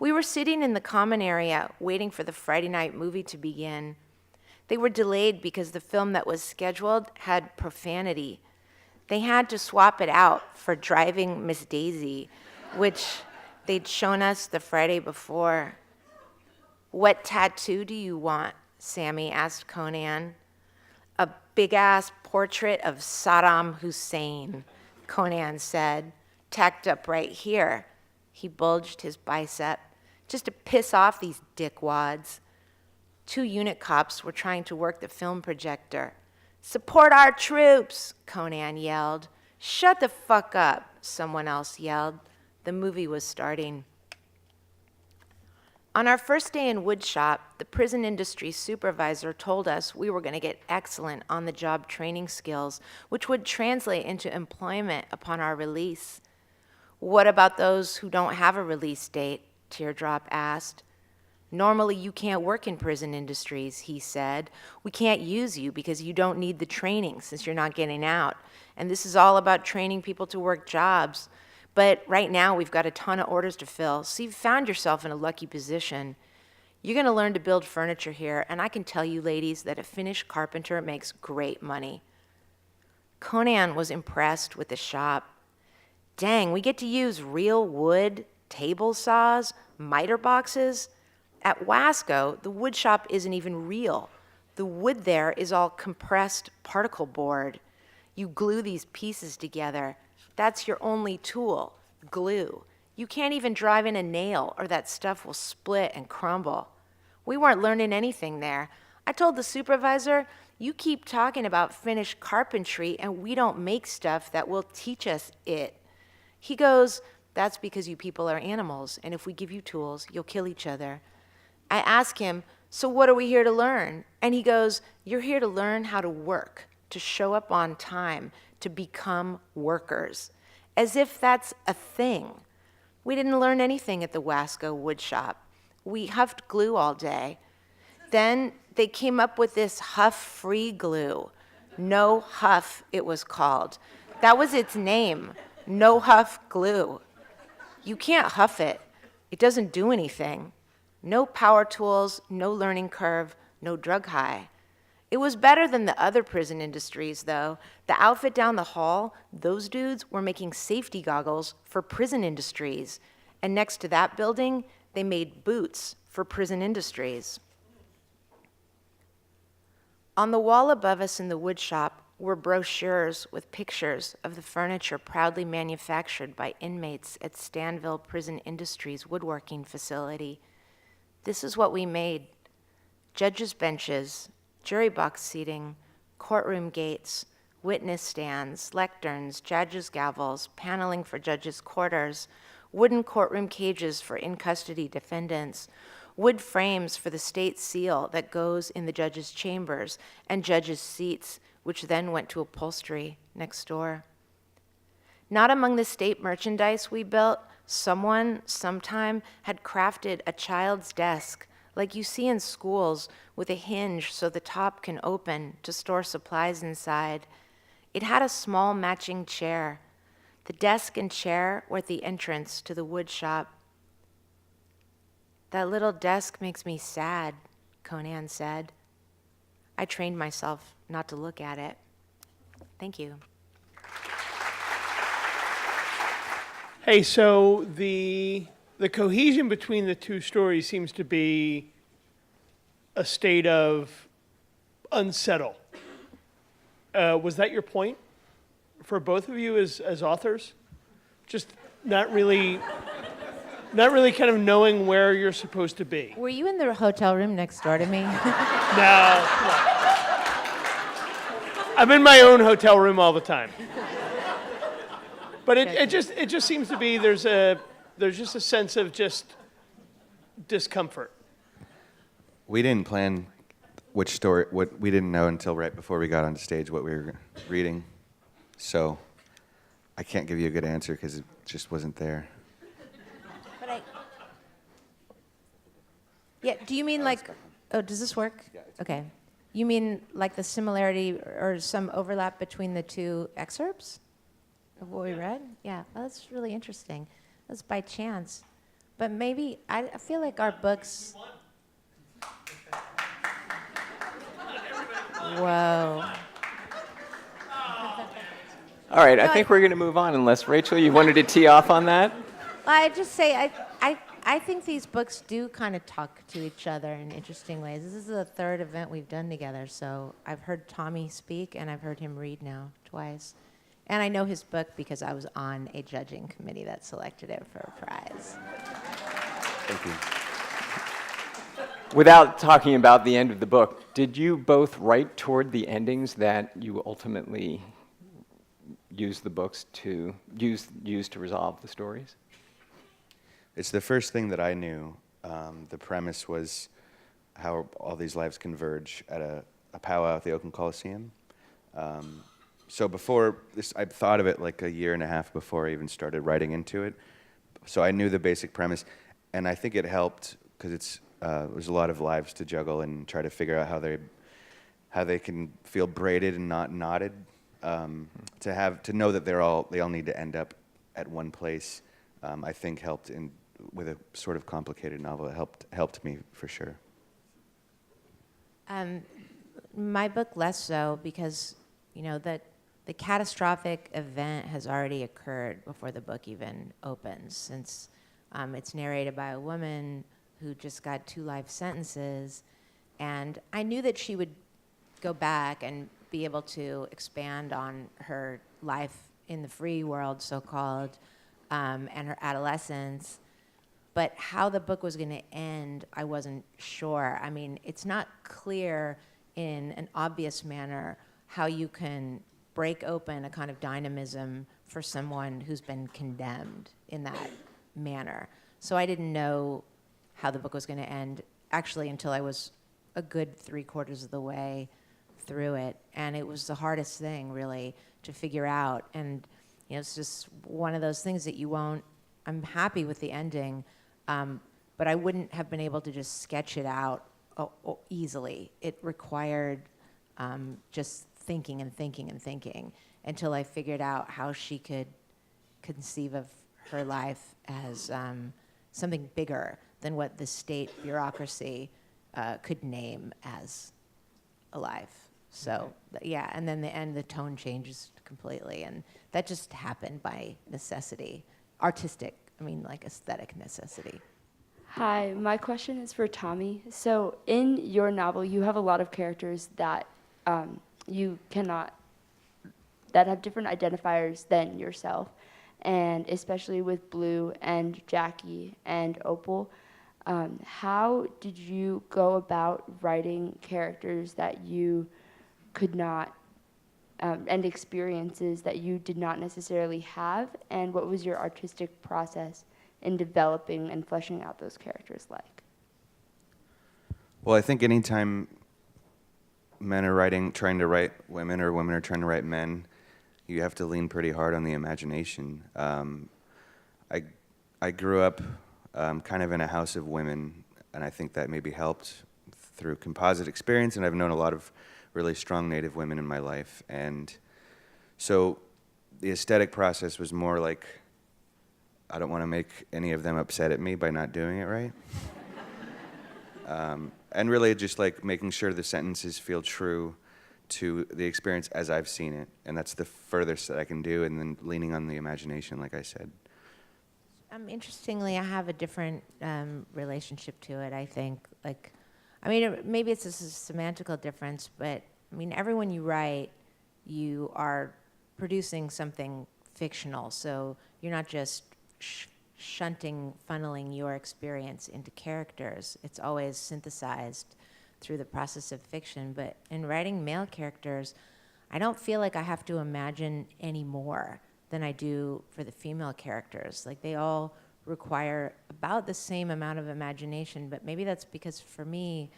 We were sitting in the common area waiting for the Friday night movie to begin. They were delayed because the film that was scheduled had profanity. They had to swap it out for Driving Miss Daisy, which they'd shown us the Friday before. What tattoo do you want? Sammy asked Conan. A big-ass portrait of Saddam Hussein, Conan said, tacked up right here. He bulged his bicep, just to piss off these dickwads. 2 unit cops were trying to work the film projector. Support our troops, Conan yelled. Shut the fuck up, someone else yelled. The movie was starting. On our first day in woodshop, the prison industry supervisor told us we were going to get excellent on-the-job training skills, which would translate into employment upon our release. What about those who don't have a release date? Teardrop asked. Normally you can't work in prison industries, he said. We can't use you because you don't need the training since you're not getting out. And this is all about training people to work jobs. But right now we've got a ton of orders to fill, so you've found yourself in a lucky position. You're going to learn to build furniture here, and I can tell you, ladies, that a finished carpenter makes great money. Conan was impressed with the shop. Dang, we get to use real wood, table saws, miter boxes. At Wasco, the wood shop isn't even real. The wood there is all compressed particle board. You glue these pieces together. That's your only tool, glue. You can't even drive in a nail or that stuff will split and crumble. We weren't learning anything there. I told the supervisor, you keep talking about finished carpentry and we don't make stuff that will teach us it. He goes, that's because you people are animals, and if we give you tools, you'll kill each other. I ask him, so what are we here to learn? And he goes, you're here to learn how to work, to show up on time, to become workers, as if that's a thing. We didn't learn anything at the Wasco wood shop. We huffed glue all day. Then they came up with this huff-free glue. No Huff, it was called. That was its name, No Huff glue. You can't huff it. It doesn't do anything. No power tools, no learning curve, no drug high. It was better than the other prison industries, though. The outfit down the hall, those dudes were making safety goggles for prison industries. And next to that building, they made boots for prison industries. On the wall above us in the wood shop were brochures with pictures of the furniture proudly manufactured by inmates at Stanville Prison Industries woodworking facility. This is what we made: judges' benches, jury box seating, courtroom gates, witness stands, lecterns, judges' gavels, paneling for judges' quarters, wooden courtroom cages for in-custody defendants, wood frames for the state seal that goes in the judges' chambers, and judges' seats, which then went to upholstery next door. Not among the state merchandise we built, someone, sometime, had crafted a child's desk, like you see in schools, with a hinge so the top can open to store supplies inside. It had a small matching chair. The desk and chair were at the entrance to the wood shop. That little desk makes me sad, Conan said. I trained myself not to look at it. Thank you. Hey, so the cohesion between the two stories seems to be a state of unsettle. Was that your point for both of you as authors? Just not really kind of knowing where you're supposed to be. Were you in the hotel room next door to me? No. I'm in my own hotel room all the time. But it just seems to be there's just a sense of just discomfort. We didn't plan which story, we didn't know until right before we got on stage what we were reading. So I can't give you a good answer because it just wasn't there. Yeah, do you mean like, oh, does this work? Yeah. Okay. You mean like the similarity or some overlap between the two excerpts of what we read? Yeah, well, that's really interesting. That's by chance. But maybe, I feel like our books... Whoa. All right, I think we're going to move on unless, Rachel, you wanted to tee off on that? I just say, I think these books do kind of talk to each other in interesting ways. This is the third event we've done together, so I've heard Tommy speak and I've heard him read now twice. And I know his book because I was on a judging committee that selected it for a prize. Thank you. Without talking about the end of the book, did you both write toward the endings that you ultimately used the books to use to resolve the stories? It's the first thing that I knew. The premise was how all these lives converge at a powwow at the Oakland Coliseum. So before this, I thought of it like a year and a half before I even started writing into it. So I knew the basic premise, and I think it helped because there's a lot of lives to juggle and try to figure out how they can feel braided and not knotted. To know that they all need to end up at one place, I think helped with a sort of complicated novel. It helped me for sure. My book less so because, that the catastrophic event has already occurred before the book even opens, since it's narrated by a woman who just got 2 life sentences, and I knew that she would go back and be able to expand on her life in the free world, so-called, and her adolescence. But how the book was going to end, I wasn't sure. I mean, it's not clear in an obvious manner how you can break open a kind of dynamism for someone who's been condemned in that manner. So I didn't know how the book was going to end, actually, until I was a good 3/4 of the way through it. And it was the hardest thing, really, to figure out. And it's just one of those things that I'm happy with the ending, but I wouldn't have been able to just sketch it out easily. It required just thinking and thinking and thinking until I figured out how she could conceive of her life as something bigger than what the state bureaucracy could name as a life. So, yeah, and then the tone changes completely, and that just happened by necessity. Like aesthetic necessity. Hi, my question is for Tommy. So in your novel, you have a lot of characters that that have different identifiers than yourself, and especially with Blue and Jackie and Opal. How did you go about writing characters that you could not and experiences that you did not necessarily have, and what was your artistic process in developing and fleshing out those characters like? Well, I think anytime men are trying to write women, or women are trying to write men, you have to lean pretty hard on the imagination. I grew up kind of in a house of women, and I think that maybe helped through composite experience, and I've known a lot of really strong Native women in my life. And so the aesthetic process was more like, I don't want to make any of them upset at me by not doing it right. And really just like making sure the sentences feel true to the experience as I've seen it. And that's the furthest that I can do, and then leaning on the imagination, like I said. Interestingly, I have a different relationship to it, I think. Like, I mean, maybe it's just a semantical difference, but I mean, everyone you write, you are producing something fictional. So you're not just funneling your experience into characters. It's always synthesized through the process of fiction. But in writing male characters, I don't feel like I have to imagine any more than I do for the female characters. Like, they all require about the same amount of imagination, but maybe that's because for me,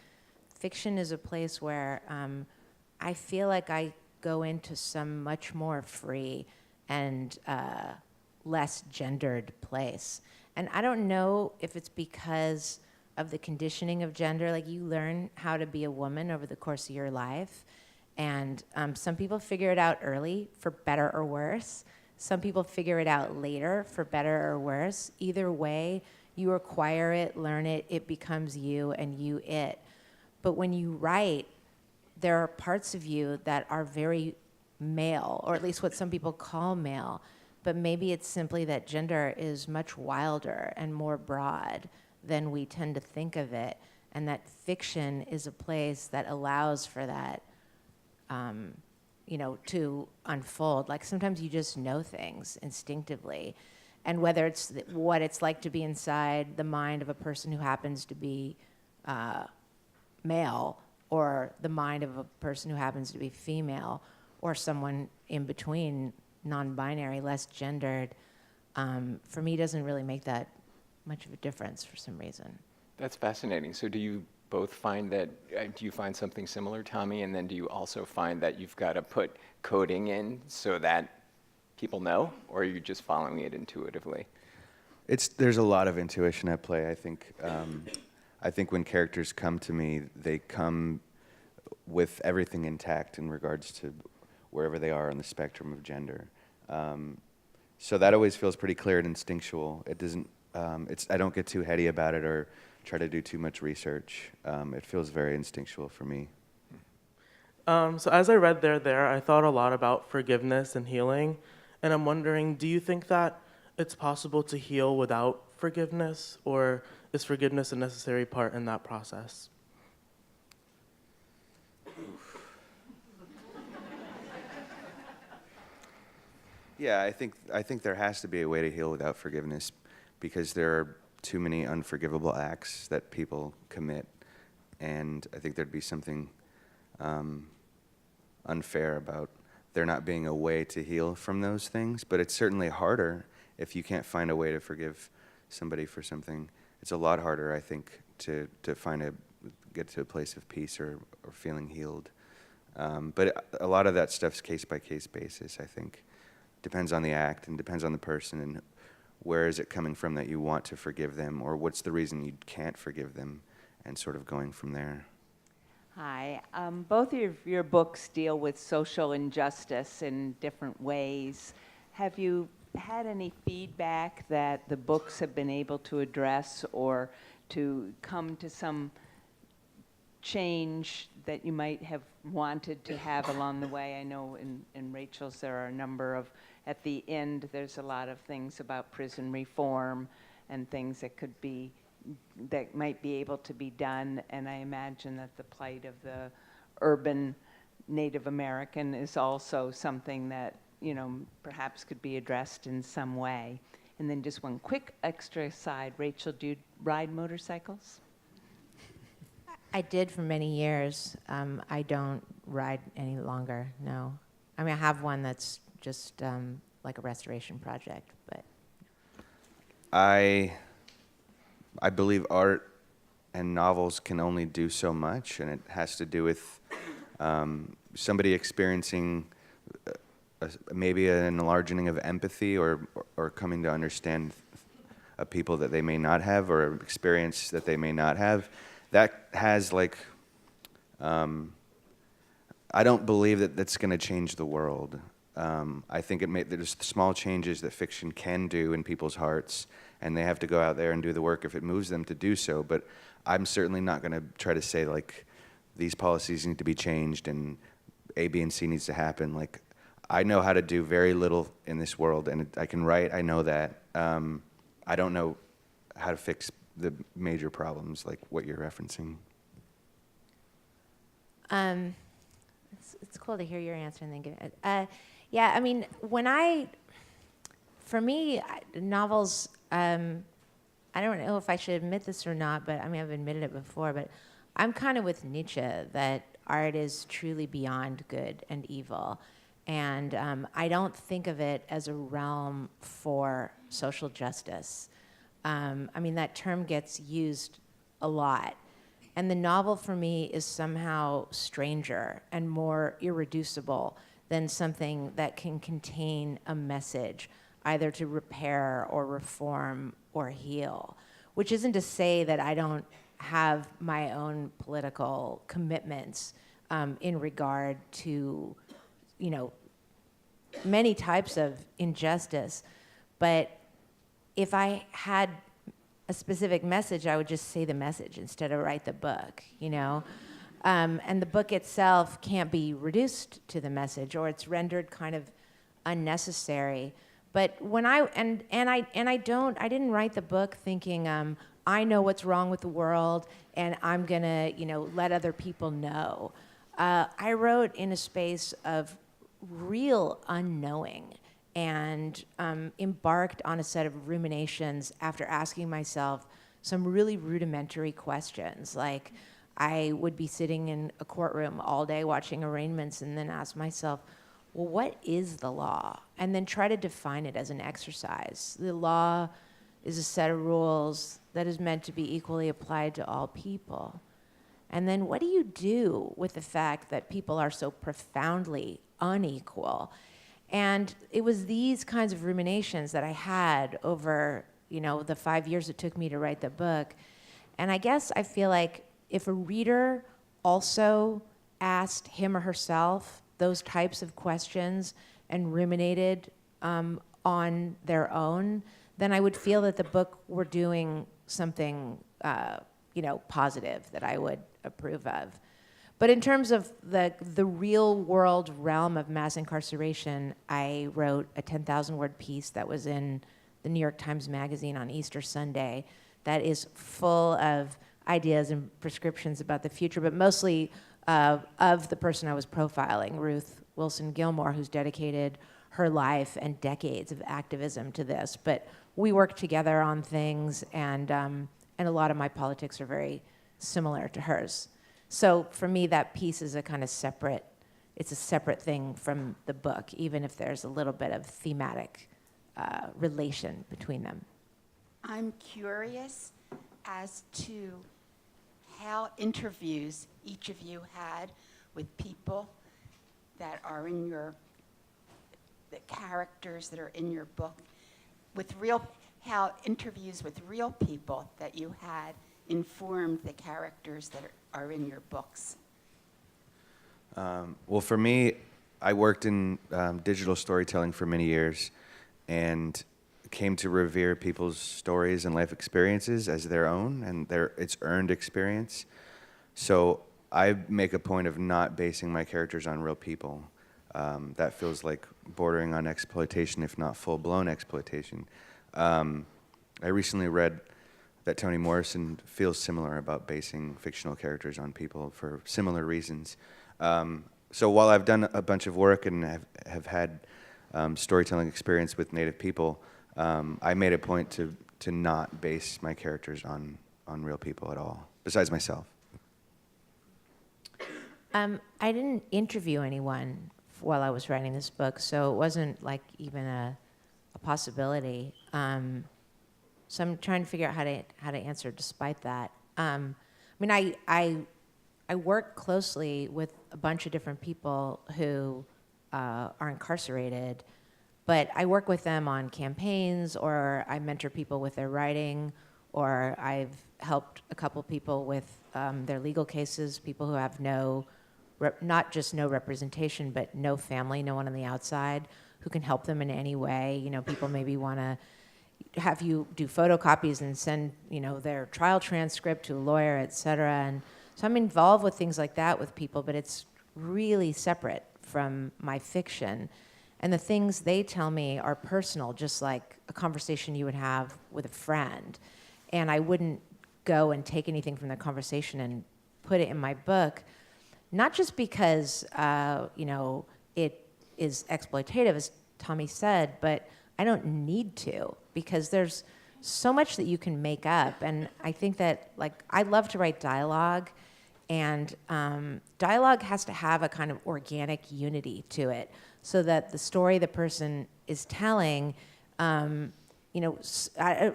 fiction is a place where I feel like I go into some much more free and less gendered place. And I don't know if it's because of the conditioning of gender. Like, you learn how to be a woman over the course of your life, and some people figure it out early for better or worse. Some people figure it out later for better or worse. Either way, you acquire it, learn it, it becomes you, and you it. But when you write, there are parts of you that are very male, or at least what some people call male. But maybe it's simply that gender is much wilder and more broad than we tend to think of it, and that fiction is a place that allows for that, to unfold. Like, sometimes you just know things instinctively, and whether it's what it's like to be inside the mind of a person who happens to be male, or the mind of a person who happens to be female, or someone in between, non-binary, less gendered, for me doesn't really make that much of a difference for some reason. That's fascinating. So do you both find that, do you find something similar, Tommy? And then do you also find that you've got to put coding in so that people know, or are you just following it intuitively? There's a lot of intuition at play, I think. I think when characters come to me, they come with everything intact in regards to wherever they are on the spectrum of gender. So that always feels pretty clear and instinctual. It doesn't, I don't get too heady about it or try to do too much research. It feels very instinctual for me. So as I read There, I thought a lot about forgiveness and healing. And I'm wondering, do you think that it's possible to heal without forgiveness, or is forgiveness a necessary part in that process? Yeah, I think there has to be a way to heal without forgiveness, because there are too many unforgivable acts that people commit, and I think there'd be something unfair about there not being a way to heal from those things. But it's certainly harder if you can't find a way to forgive somebody for something. It's a lot harder, I think, to get to a place of peace or feeling healed. But a lot of that stuff's case-by-case basis, I think. Depends on the act and depends on the person, and where is it coming from that you want to forgive them, or what's the reason you can't forgive them, and sort of going from there. Hi. Both of your books deal with social injustice in different ways. Have you had any feedback that the books have been able to address, or to come to some change that you might have wanted to have along the way? I know in Rachel's there are a number of, at the end, there's a lot of things about prison reform and things that might be able to be done, and I imagine that the plight of the urban Native American is also something that, perhaps could be addressed in some way. And then just one quick extra aside, Rachel, do you ride motorcycles? I did for many years. I don't ride any longer, no. I mean, I have one that's just like a restoration project, but I believe art and novels can only do so much, and it has to do with somebody experiencing maybe an enlarging of empathy or coming to understand a people that they may not have or an experience that they may not have. That has like, I don't believe that that's going to change the world. I think there's small changes that fiction can do in people's hearts, and they have to go out there and do the work if it moves them to do so. But I'm certainly not going to try to say like these policies need to be changed and A, B, and C needs to happen. Like, I know how to do very little in this world, and I can write. I know that. I don't know how to fix the major problems like what you're referencing. it's cool to hear your answer and then give it. Yeah, I mean, for me, novels, I don't know if I should admit this or not, but I mean, I've admitted it before, but I'm kind of with Nietzsche that art is truly beyond good and evil. And I don't think of it as a realm for social justice. I mean, that term gets used a lot. And the novel for me is somehow stranger and more irreducible than something that can contain a message, either to repair or reform or heal. Which isn't to say that I don't have my own political commitments in regard to, you know, many types of injustice. But if I had a specific message, I would just say the message instead of write the book, you know? And the book itself can't be reduced to the message, or it's rendered kind of unnecessary. But when I didn't write the book thinking I know what's wrong with the world and I'm gonna, you know, let other people know. I wrote in a space of real unknowing and embarked on a set of ruminations after asking myself some really rudimentary questions. Like, I would be sitting in a courtroom all day watching arraignments and then ask myself, well, what is the law? And then try to define it as an exercise. The law is a set of rules that is meant to be equally applied to all people. And then what do you do with the fact that people are so profoundly unequal? And it was these kinds of ruminations that I had over, you know, the 5 years it took me to write the book. And I guess I feel like if a reader also asked him or herself those types of questions and ruminated on their own, then I would feel that the book were doing something, you know, positive that I would approve of. But in terms of the real world realm of mass incarceration, I wrote a 10,000-word piece that was in the New York Times Magazine on Easter Sunday that is full of ideas and prescriptions about the future, but mostly of the person I was profiling, Ruth Wilson Gilmore, who's dedicated her life and decades of activism to this. But we work together on things, and a lot of my politics are very similar to hers. So for me, that piece is a kind of separate, it's a separate thing from the book, even if there's a little bit of thematic relation between them. I'm curious as to how interviews each of you had with people that are in the characters that are in your book, how interviews with real people that you had informed the characters that are in your books. Well, for me, I worked in digital storytelling for many years and came to revere people's stories and life experiences as their own, and it's earned experience. So I make a point of not basing my characters on real people. That feels like bordering on exploitation, if not full-blown exploitation. I recently read that Toni Morrison feels similar about basing fictional characters on people for similar reasons. So while I've done a bunch of work and have had storytelling experience with Native people, I made a point to not base my characters on real people at all, besides myself. I didn't interview anyone while I was writing this book, so it wasn't like even a possibility. So I'm trying to figure out how to answer despite that. I mean, I work closely with a bunch of different people who are incarcerated, but I work with them on campaigns, or I mentor people with their writing, or I've helped a couple people with their legal cases, people who have not just no representation, but no family, no one on the outside who can help them in any way. You know, people maybe want to have you do photocopies and send, you know, their trial transcript to a lawyer, et cetera. And so I'm involved with things like that with people, but it's really separate from my fiction. And the things they tell me are personal, just like a conversation you would have with a friend. And I wouldn't go and take anything from the conversation and put it in my book, not just because, you know, it is exploitative, as Tommy said, but I don't need to, because there's so much that you can make up. And I think that, like, I love to write dialogue, and dialogue has to have a kind of organic unity to it, so that the story the person is telling, you know,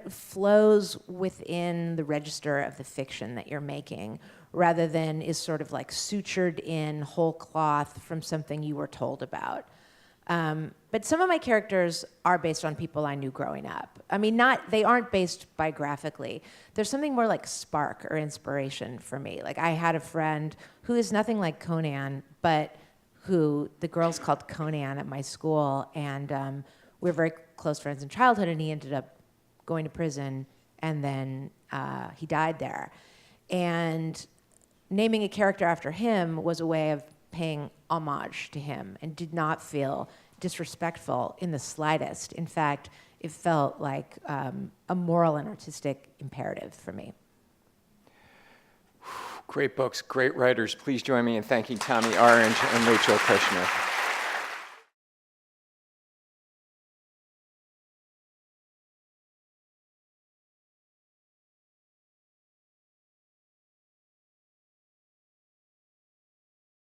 flows within the register of the fiction that you're making, rather than is sort of like sutured in whole cloth from something you were told about. But some of my characters are based on people I knew growing up. I mean, they aren't based biographically. There's something more like spark or inspiration for me. Like, I had a friend who is nothing like Conan, but who the girls called Conan at my school, and we were very close friends in childhood, and he ended up going to prison, and then he died there. And naming a character after him was a way of paying homage to him, and did not feel disrespectful in the slightest. In fact, it felt like a moral and artistic imperative for me. Great books, great writers. Please join me in thanking Tommy Orange and Rachel Kushner.